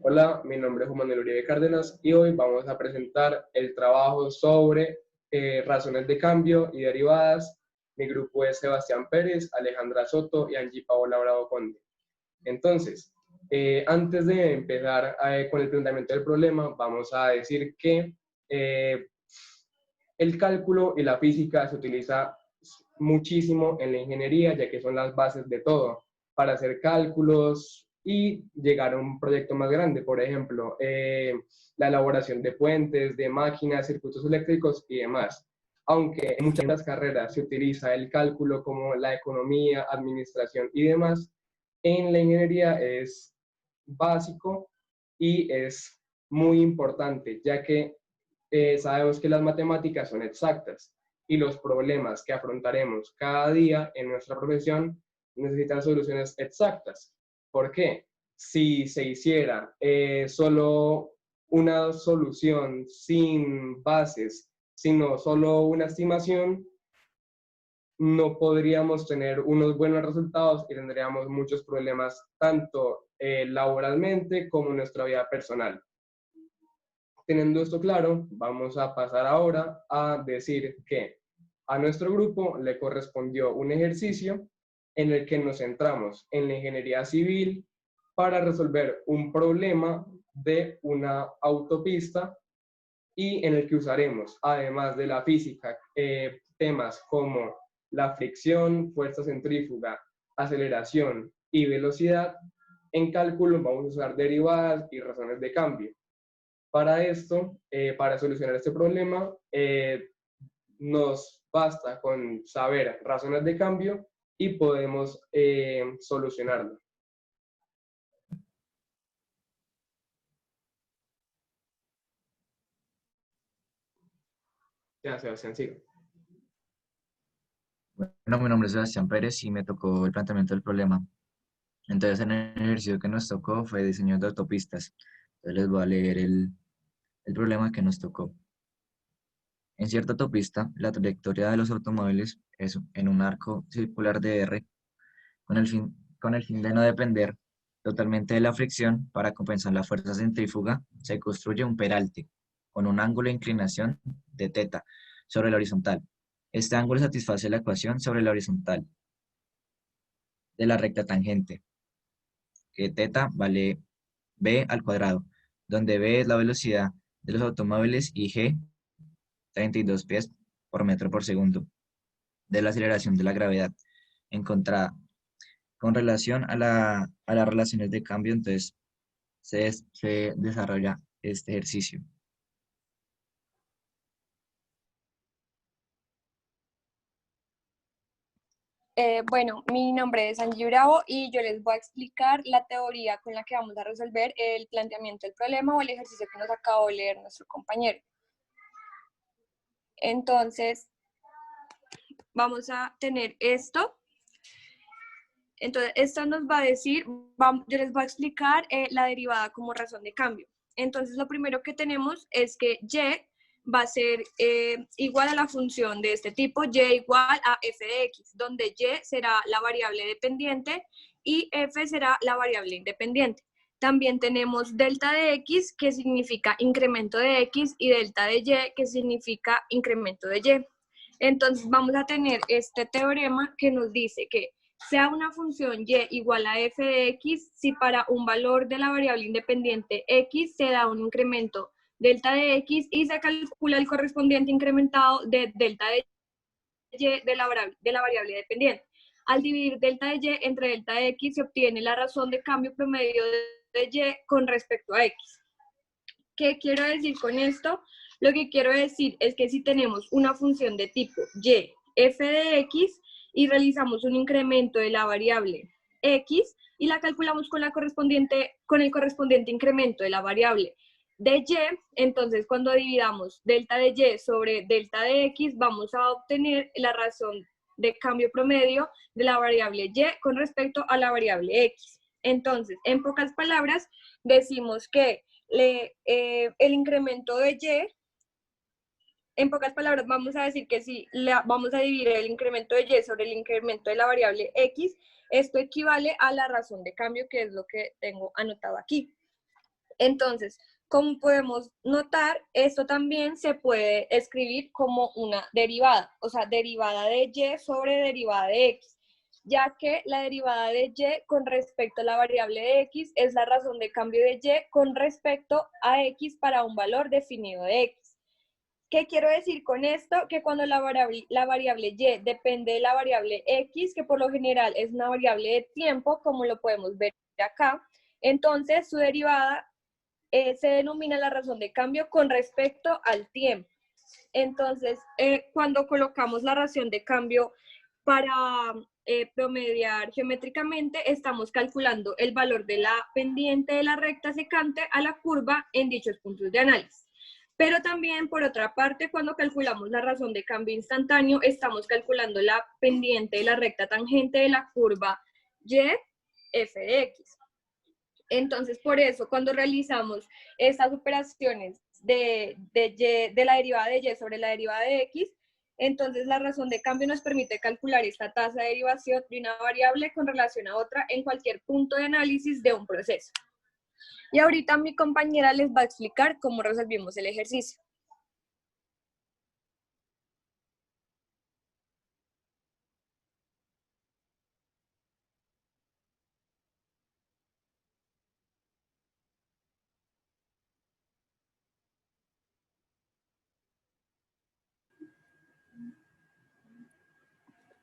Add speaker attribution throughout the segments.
Speaker 1: Hola, mi nombre es Juan Manuel Uribe Cárdenas y hoy vamos a presentar el trabajo sobre razones de cambio y derivadas. Mi grupo es Sebastián Pérez, Alejandra Soto y Angie Paola Bravo Conde. Entonces, antes de empezar con el planteamiento del problema, vamos a decir que eh, el cálculo y la física se utiliza muchísimo en la ingeniería, ya que son las bases de todo, para hacer cálculos y llegar a un proyecto más grande, por ejemplo, la elaboración de puentes, de máquinas, circuitos eléctricos y demás. Aunque en muchas carreras se utiliza el cálculo como la economía, administración y demás, en la ingeniería es básico y es muy importante, ya que sabemos que las matemáticas son exactas y los problemas que afrontaremos cada día en nuestra profesión necesitan soluciones exactas. ¿Por qué? Si se hiciera solo una solución sin bases, sino solo una estimación, no podríamos tener unos buenos resultados y tendríamos muchos problemas tanto laboralmente como en nuestra vida personal. Teniendo esto claro, vamos a pasar ahora a decir que a nuestro grupo le correspondió un ejercicio en el que nos centramos en la ingeniería civil para resolver un problema de una autopista y en el que usaremos, además de la física, temas como la fricción, fuerza centrífuga, aceleración y velocidad. En cálculo vamos a usar derivadas y razones de cambio. Para esto, para solucionar este problema, nos basta con saber razones de cambio y podemos solucionarlo. Ya, Sebastián, sigue.
Speaker 2: Bueno, mi nombre es Sebastián Pérez y me tocó el planteamiento del problema. Entonces, en el ejercicio que nos tocó fue diseño de autopistas. Entonces, les voy a leer el problema que nos tocó. En cierta autopista, la trayectoria de los automóviles es en un arco circular de R, con el fin de no depender totalmente de la fricción. Para compensar la fuerza centrífuga, se construye un peralte con un ángulo de inclinación de θ sobre la horizontal. Este ángulo satisface la ecuación sobre la horizontal de la recta tangente, que θ vale b al cuadrado, donde b es la velocidad de los automóviles y g, 32 pies por metro por segundo, de la aceleración de la gravedad encontrada. Con relación a las relaciones de cambio, entonces se desarrolla este ejercicio.
Speaker 3: Bueno, mi nombre es Angie Bravo y yo les voy a explicar la teoría con la que vamos a resolver el planteamiento del problema o el ejercicio que nos acabó de leer nuestro compañero. Entonces, vamos a tener esto. Entonces, esto nos va a decir, yo les voy a explicar la derivada como razón de cambio. Entonces, lo primero que tenemos es que y va a ser igual a la función de este tipo, y igual a f de x, donde y será la variable dependiente y f será la variable independiente. También tenemos delta de x, que significa incremento de x, y delta de y, que significa incremento de y. Entonces, vamos a tener este teorema que nos dice que sea una función y igual a f de x si para un valor de la variable independiente x se da un incremento delta de x y se calcula el correspondiente incrementado de delta de y de la variable dependiente. Al dividir delta de y entre delta de x se obtiene la razón de cambio promedio de y con respecto a x. ¿Qué quiero decir con esto? Lo que quiero decir es que si tenemos una función de tipo y f de x y realizamos un incremento de la variable x y la calculamos con el correspondiente incremento de la variable de y, entonces cuando dividamos delta de y sobre delta de x vamos a obtener la razón de cambio promedio de la variable y con respecto a la variable x. Entonces, en pocas palabras, decimos que el incremento de y, en pocas palabras, vamos a decir que si vamos a dividir el incremento de y sobre el incremento de la variable x, Esto equivale a la razón de cambio, que es lo que tengo anotado aquí. Entonces, como podemos notar, esto también se puede escribir como una derivada, o sea, derivada de y sobre derivada de x, ya que la derivada de y con respecto a la variable de x es la razón de cambio de y con respecto a x para un valor definido de x. ¿Qué quiero decir con esto? Que cuando la variable y depende de la variable x, que por lo general es una variable de tiempo, como lo podemos ver acá, entonces su derivada se denomina la razón de cambio con respecto al tiempo. Entonces, cuando colocamos la razón de cambio para promediar geométricamente, estamos calculando el valor de la pendiente de la recta secante a la curva en dichos puntos de análisis. Pero también, por otra parte, cuando calculamos la razón de cambio instantáneo, estamos calculando la pendiente de la recta tangente de la curva y f de x. Entonces, por eso, cuando realizamos estas operaciones de la derivada de y sobre la derivada de x, entonces la razón de cambio nos permite calcular esta tasa de derivación de una variable con relación a otra en cualquier punto de análisis de un proceso. Y ahorita mi compañera les va a explicar cómo resolvimos el ejercicio.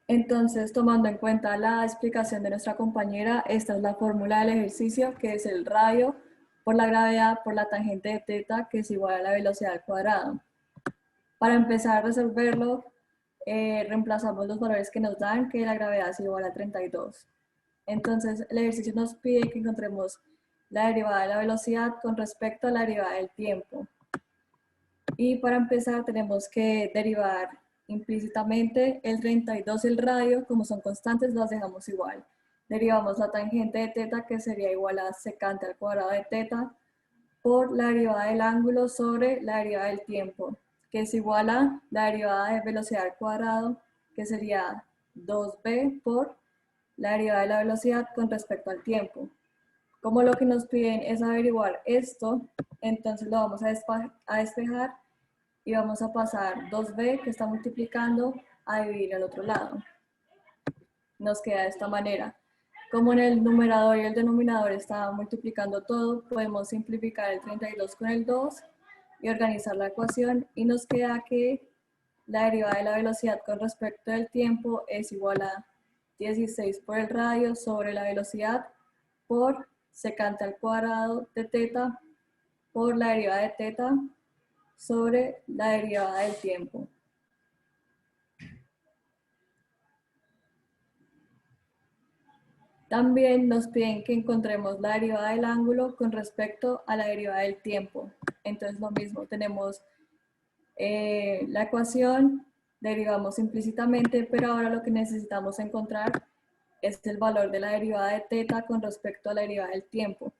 Speaker 4: Entonces, tomando en cuenta la explicación de nuestra compañera, esta es la fórmula del ejercicio, que es el radio por la gravedad por la tangente de teta, que es igual a la velocidad al cuadrado. Para empezar a resolverlo, reemplazamos los valores que nos dan, que la gravedad es igual a 32. Entonces, el ejercicio nos pide que encontremos la derivada de la velocidad con respecto a la derivada del tiempo. Y para empezar tenemos que derivar implícitamente el 32 y el radio, como son constantes, las dejamos igual. Derivamos la tangente de teta, que sería igual a secante al cuadrado de teta, por la derivada del ángulo sobre la derivada del tiempo, que es igual a la derivada de velocidad al cuadrado, que sería 2b por la derivada de la velocidad con respecto al tiempo. Como lo que nos piden es averiguar esto, entonces lo vamos a despejar y vamos a pasar 2b, que está multiplicando, a dividir al otro lado. Nos queda de esta manera. Como en el numerador y el denominador está multiplicando todo, podemos simplificar el 32 con el 2 y organizar la ecuación, y nos queda que la derivada de la velocidad con respecto al tiempo es igual a 16 por el radio sobre la velocidad por secante al cuadrado de teta por la derivada de teta sobre la derivada del tiempo. También nos piden que encontremos la derivada del ángulo con respecto a la derivada del tiempo. Entonces lo mismo, tenemos la ecuación, derivamos implícitamente, pero ahora lo que necesitamos encontrar es el valor de la derivada de teta con respecto a la derivada del tiempo.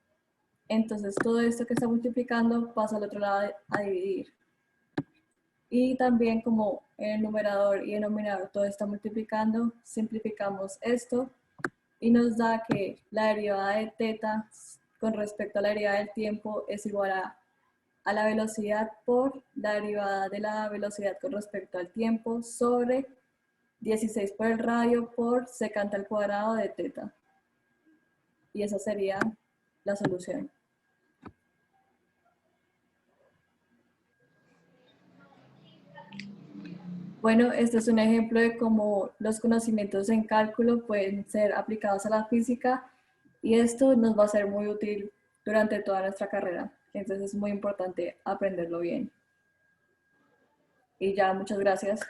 Speaker 4: Entonces todo esto que está multiplicando pasa al otro lado a dividir. Y también, como en el numerador y denominador todo está multiplicando, simplificamos esto y nos da que la derivada de teta con respecto a la derivada del tiempo es igual a la velocidad por la derivada de la velocidad con respecto al tiempo sobre 16 por el radio por secante al cuadrado de teta. Y esa sería la solución. Bueno, este es un ejemplo de cómo los conocimientos en cálculo pueden ser aplicados a la física, y esto nos va a ser muy útil durante toda nuestra carrera. Entonces es muy importante aprenderlo bien. Y ya, muchas gracias.